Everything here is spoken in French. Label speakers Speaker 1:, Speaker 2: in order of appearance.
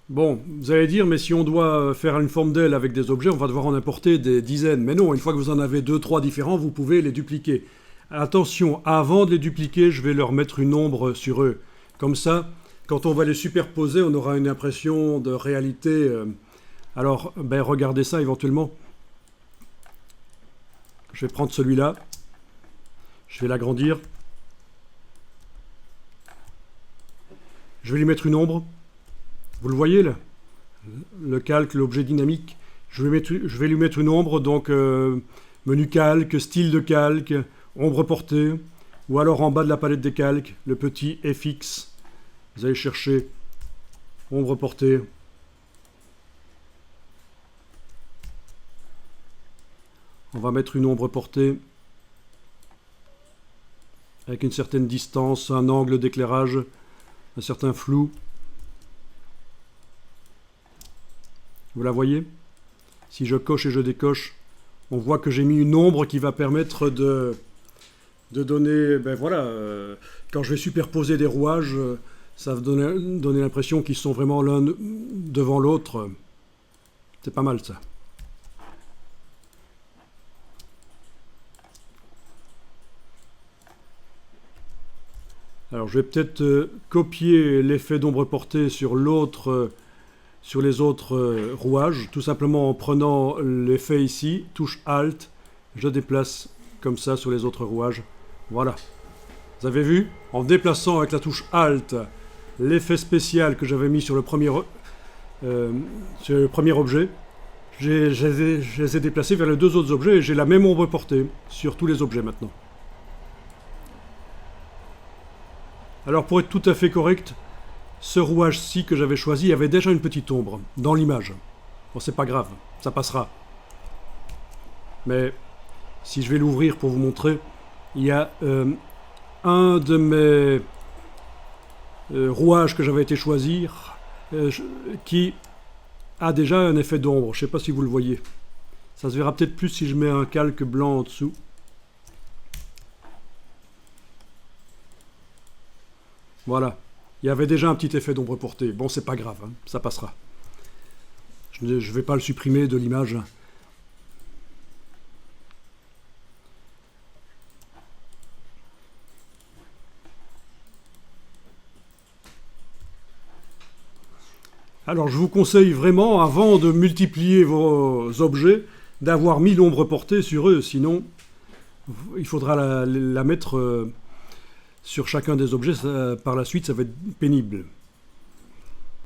Speaker 1: Bon, vous allez dire, mais si on doit faire une forme d'aile avec des objets, on va devoir en importer des dizaines. Mais non, une fois que vous en avez deux, trois différents, vous pouvez les dupliquer. Attention, avant de les dupliquer, je vais leur mettre une ombre sur eux. Comme ça, quand on va les superposer, on aura une impression de réalité. Alors, ben, regardez ça éventuellement. Je vais prendre celui-là. Je vais l'agrandir. Je vais lui mettre une ombre. Vous le voyez là? Le calque, l'objet dynamique. Je vais lui mettre une ombre, donc menu calque, style de calque, ombre portée, ou alors en bas de la palette des calques, le petit FX. Vous allez chercher ombre portée. On va mettre une ombre portée avec une certaine distance, un angle d'éclairage, un certain flou. Vous la voyez? Si je coche et je décoche, on voit que j'ai mis une ombre qui va permettre de donner, ben voilà, quand je vais superposer des rouages, ça va donner l'impression qu'ils sont vraiment l'un devant l'autre. C'est pas mal ça. Alors je vais peut-être copier l'effet d'ombre portée sur sur les autres rouages, tout simplement en prenant l'effet ici, touche Alt, je déplace comme ça sur les autres rouages. Voilà. Vous avez vu? En déplaçant avec la touche Alt l'effet spécial que j'avais mis sur le premier objet, je les ai déplacés vers les deux autres objets et j'ai la même ombre portée sur tous les objets maintenant. Alors pour être tout à fait correct, ce rouage-ci que j'avais choisi avait déjà une petite ombre dans l'image. Bon, c'est pas grave, ça passera. Mais si je vais l'ouvrir pour vous montrer, il y a un de mes rouages que j'avais été choisir qui a déjà un effet d'ombre. Je ne sais pas si vous le voyez. Ça se verra peut-être plus si je mets un calque blanc en dessous. Voilà. Il y avait déjà un petit effet d'ombre portée. Bon, c'est pas grave, hein, ça passera. Je ne vais pas le supprimer de l'image. Alors, je vous conseille vraiment, avant de multiplier vos objets, d'avoir mis l'ombre portée sur eux. Sinon, il faudra la mettre sur chacun des objets. Par la suite, ça va être pénible.